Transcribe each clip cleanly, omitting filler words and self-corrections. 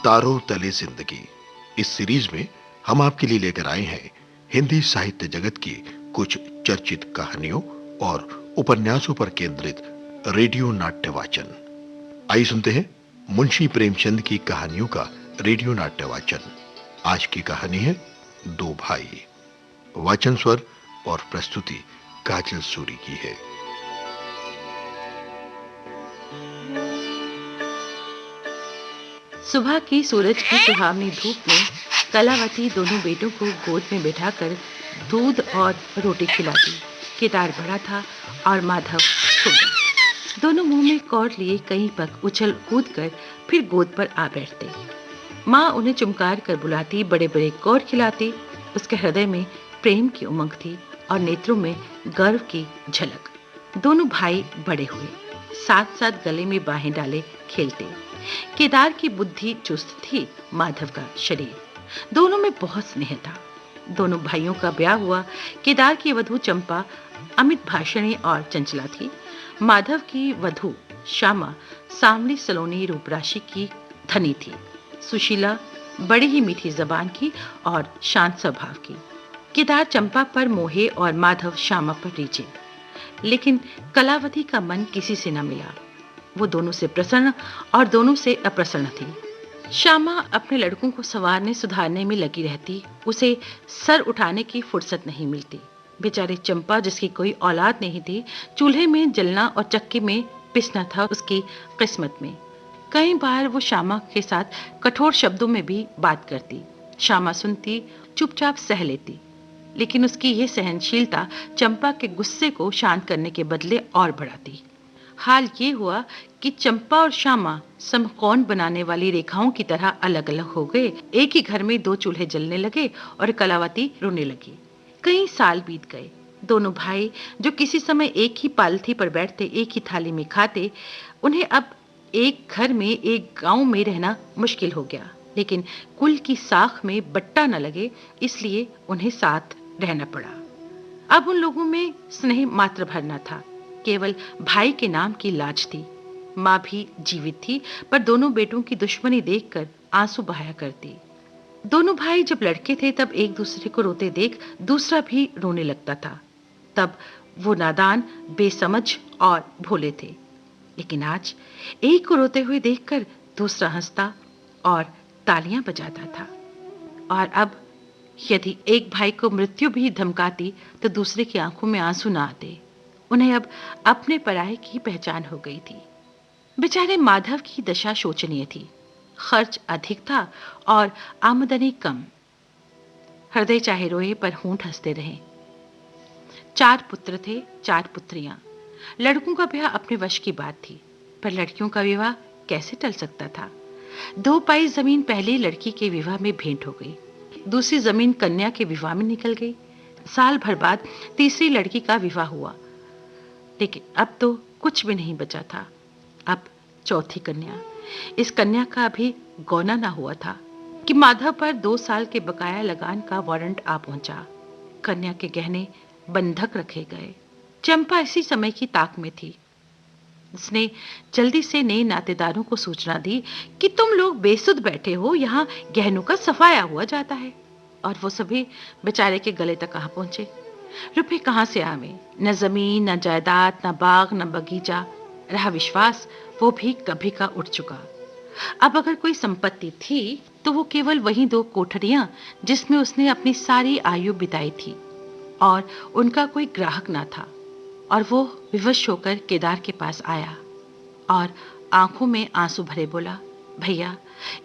तारों तले जिंदगी। इस सीरीज में हम आपके लिए लेकर आए हैं हिंदी साहित्य जगत की कुछ चर्चित कहानियों और उपन्यासों पर केंद्रित रेडियो नाट्य वाचन। आइए सुनते हैं मुंशी प्रेमचंद की कहानियों का रेडियो नाट्य वाचन। आज की कहानी है दो भाई। वाचन स्वर और प्रस्तुति काजल सूरी की है। सुबह की सूरज की सुहावनी धूप में कलावती दोनों बेटों को गोद में बैठाकर दूध और रोटी खिलाती। केदार बड़ा था और माधव छोटा। दोनों मुंह में कौर लिए कहीं पग उछल कूद कर फिर गोद पर आ बैठते। माँ उन्हें चुमकार कर बुलाती, बड़े बड़े कौर खिलाती। उसके हृदय में प्रेम की उमंग थी और नेत्रों में गर्व की झलक। दोनों भाई बड़े हुए, साथ साथ गले में बाहें डाले खेलते। केदार की बुद्धि चुस्त थी, माधव का शरीर। दोनों में बहुत स्नेह था। दोनों भाइयों का ब्याह हुआ। केदार की वधू चंपा अमित भाषणी और चंचला थी। माधव की वधू श्यामा सांवली सलोनी रूपराशि की धनी थी, सुशीला, बड़ी ही मीठी जबान की और शांत स्वभाव की। केदार चंपा पर मोहे और माधव श्यामा पर रीझे, लेकिन कलावती का मन किसी से न मिला। वो दोनों से प्रसन्न और दोनों से अप्रसन्न थी। श्यामा अपने लड़कों को संवारने सुधारने में लगी रहती। उसे सर उठाने की फुर्सत नहीं मिलती। बेचारी चंपा, जिसकी कोई औलाद नहीं थी, चूल्हे में जलना और चक्की में पिसना था उसकी किस्मत में। कई बार वो श्यामा के साथ कठोर शब्दों में भी बात करती। श्यामा सुनती, चुपचाप सह लेती, लेकिन उसकी ये सहनशीलता चंपा के गुस्से को शांत करने के बदले और बढ़ाती। हाल ये हुआ कि चंपा और श्यामा समकोण बनाने वाली रेखाओं की तरह अलग अलग हो गए। एक ही घर में दो चूल्हे जलने लगे और कलावती रोने लगी। कई साल बीत गए। दोनों भाई, जो किसी समय एक ही पालथी पर बैठते, एक ही थाली में खाते, उन्हें अब एक घर में, एक गांव में रहना मुश्किल हो गया। लेकिन कुल की साख में बट्टा न लगे, इसलिए उन्हें साथ रहना पड़ा। अब उन लोगों में स्नेह मात्र भर न था, केवल भाई के नाम की लाज थी। माँ भी जीवित थी, पर दोनों बेटों की दुश्मनी देखकर आंसू बहाया करती। दोनों भाई जब लड़के थे तब एक दूसरे को रोते देख दूसरा भी रोने लगता था। तब वो नादान, बेसमझ और भोले थे। लेकिन आज एक को रोते हुए देखकर दूसरा हंसता और तालियां बजाता था। और अब यदि एक भाई को मृत्यु भी धमकाती तो दूसरे की आंखों में आंसू न आते। उन्हें अब अपने पराये की पहचान हो गई थी। बेचारे माधव की दशा शोचनीय थी। खर्च अधिक था और आमदनी कम। हृदय चाहे रोए पर होंठ हंसते रहे। 4 पुत्र थे, 4 पुत्रियां। लड़कों का ब्याह अपने वश की बात थी, पर लड़कियों का विवाह कैसे टल सकता था। 2 पाई जमीन पहले लड़की के विवाह में भेंट हो गई, दूसरी जमीन कन्या के विवाह में निकल गई। साल भर बाद तीसरी लड़की का विवाह हुआ, लेकिन अब तो कुछ भी नहीं बचा था। अब चौथी कन्या। इस कन्या का अभी गौना ना हुआ था कि माधव पर 2 साल के बकाया लगान का वारंट आ पहुंचा। कन्या के गहने बंधक रखे गए। चंपा इसी समय की ताक में थी। उसने जल्दी से नए नातेदारों को सूचना दी कि तुम लोग बेसुध बैठे हो, यहाँ गहनों का सफाया हुआ जाता है। और वो सभी बेचारे के गले तक कहाँ पहुंचे। रुपए कहाँ से आवे? न जमीन, न जायदाद, न बाग, न बगीचा। रहा विश्वास, वो भी कभी का उठ चुका। अब अगर कोई संपत्ति थी तो वो केवल वही 2 कोठरियां जिसमें उसने अपनी सारी आयु बिताई थी, और उनका कोई ग्राहक ना था। और वो विवश होकर केदार के पास आया और आंखों में आंसू भरे बोला, भैया,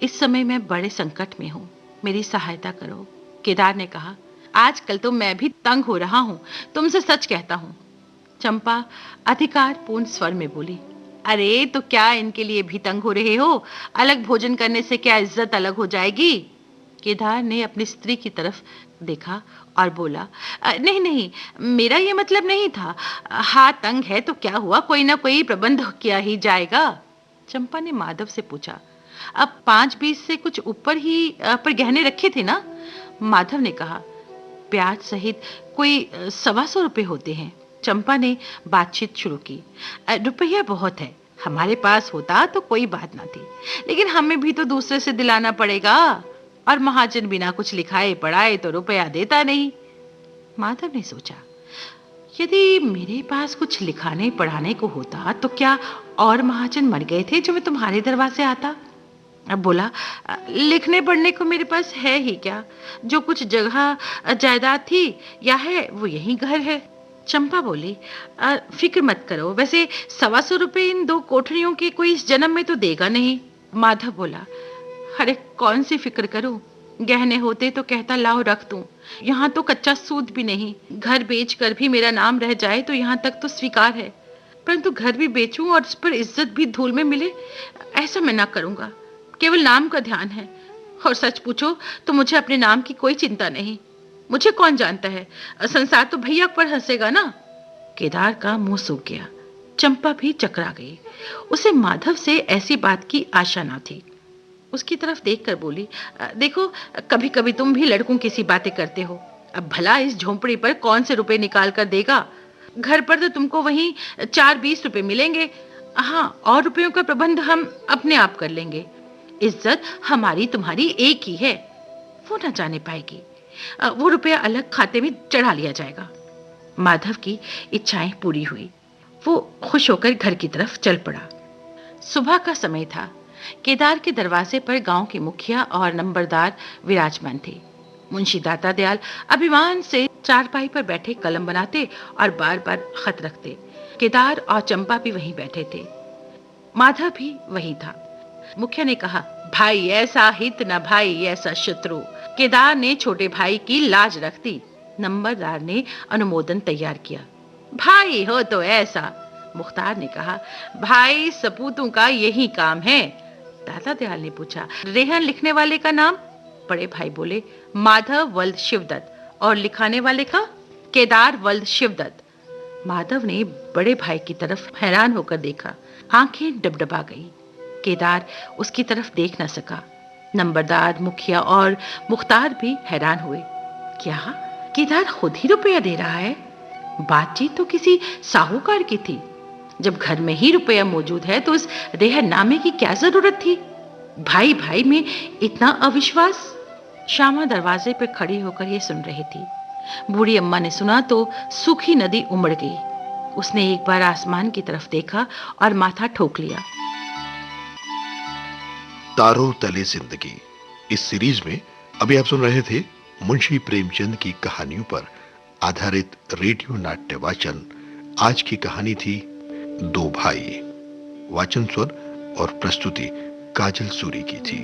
इस समय मैं बड़े संकट में हूँ, मेरी सहायता करो। केदार ने कहा, आजकल तो मैं भी तंग हो रहा हूँ, तुमसे सच कहता हूँ। चंपा अधिकारपूर्ण स्वर में बोली, अरे तो क्या इनके लिए भी तंग हो रहे हो? अलग भोजन करने से क्या इज्जत अलग हो जाएगी? केदार ने अपनी स्त्री की तरफ देखा और बोला, नहीं नहीं, मेरा ये मतलब नहीं था। हाँ, तंग है तो क्या हुआ, कोई ना कोई प्रबंध किया ही जाएगा। चंपा ने माधव से पूछा, अब 5-20 से कुछ ऊपर ही पर गहने रखे थे ना? माधव ने कहा, ब्याज सहित कोई 125 रुपए होते हैं। चंपा ने बातचीत शुरू की, रुपया बहुत है, हमारे पास होता तो कोई बात ना थी, लेकिन हमें भी तो दूसरे से दिलाना पड़ेगा, और महाजन बिना कुछ लिखाए पढ़ाए तो रुपया देता नहीं। माधव ने सोचा, यदि मेरे पास कुछ लिखाने पढ़ाने को होता तो क्या और महाजन मर गए थे जो मैं तुम्हारे दरवाजे आता? अब बोला, लिखने पढ़ने को मेरे पास है ही क्या? जो कुछ जगह जायदाद थी या है वो यही घर है। चंपा बोली, फिक्र मत करो, वैसे 125 रुपए इन 2 कोठरियों के कोई इस जन्म में तो देगा नहीं। माधव बोला, अरे कौन सी फिक्र करूं, गहने होते तो कहता लाओ रख दूं, यहाँ तो कच्चा सूद भी नहीं, घर बेच कर भी मेरा नाम रह जाए तो यहाँ तक तो स्वीकार है, परंतु घर भी बेचूं और उस पर इज्जत भी धूल में मिले, ऐसा मैं ना करूंगा। केवल नाम का ध्यान है, और सच पूछो तो मुझे अपने नाम की कोई चिंता नहीं। मुझे कौन जानता है, संसार तो भैया पर हंसेगा ना। केदार का मुंह सूख गया। चंपा भी चकरा गई। उसे माधव से ऐसी बात की आशा ना थी। उसकी तरफ देखकर बोली, देखो कभी कभी तुम भी लड़कों की सी बातें करते हो। अब भला इस झोंपड़ी पर कौन से रुपए निकाल कर देगा? घर पर तो तुमको वहीं 4-20 रुपए मिलेंगे। हाँ, और रुपयों का प्रबंध हम अपने आप कर लेंगे। इज्जत हमारी तुम्हारी एक ही है, वो ना जाने पाएगी। वो रुपया अलग खाते में चढ़ा लिया जाएगा। माधव की इच्छाएं पूरी हुई। वो खुश होकर घर की तरफ चल पड़ा। सुबह का समय था। केदार के दरवाजे पर गांव के मुखिया और नंबरदार विराजमान थे। मुंशी दाता दयाल अभिमान से चारपाई पर बैठे कलम बनाते और बार बार खत रखते। केदार और चंपा भी वहीं बैठे थे। माधव भी वहीं था। मुखिया ने कहा, भाई ऐसा हित न भाई ऐसा शत्रु। केदार ने छोटे भाई की लाज रख दी। नंबरदार ने अनुमोदन तैयार किया। भाई हो तो ऐसा। मुख्तार ने कहा, भाई सपूतों का यही काम है। दाता दयाल ने पूछा, रेहन लिखने वाले का नाम? बड़े भाई बोले, माधव वल्द शिवदत्त। और लिखाने वाले का? केदार वल्द शिवदत्त। माधव ने बड़े भाई की तरफ हैरान होकर देखा। आंखें डबडबा गई। केदार उसकी तरफ देख न सका। नंबरदार, मुखिया और मुख्तार भी हैरान हुए। क्या केदार खुद ही रुपया दे रहा है? बातचीत तो किसी साहूकार की थी। जब घर में ही रुपया मौजूद है तो उस रेहननामे की क्या जरूरत थी? भाई भाई में इतना अविश्वास। श्यामा दरवाजे पर खड़ी होकर ये सुन रही थी। बूढ़ी अम्मा ने सुना तो सूखी नदी उमड़ गई। उसने एक बार आसमान की तरफ देखा और माथा ठोक लिया। तारों तले जिंदगी, इस सीरीज में अभी आप सुन रहे थे मुंशी प्रेमचंद की कहानियों पर आधारित रेडियो नाट्य वाचन। आज की कहानी थी 2 भाई। वाचन स्वर और प्रस्तुति काजल सूरी की थी।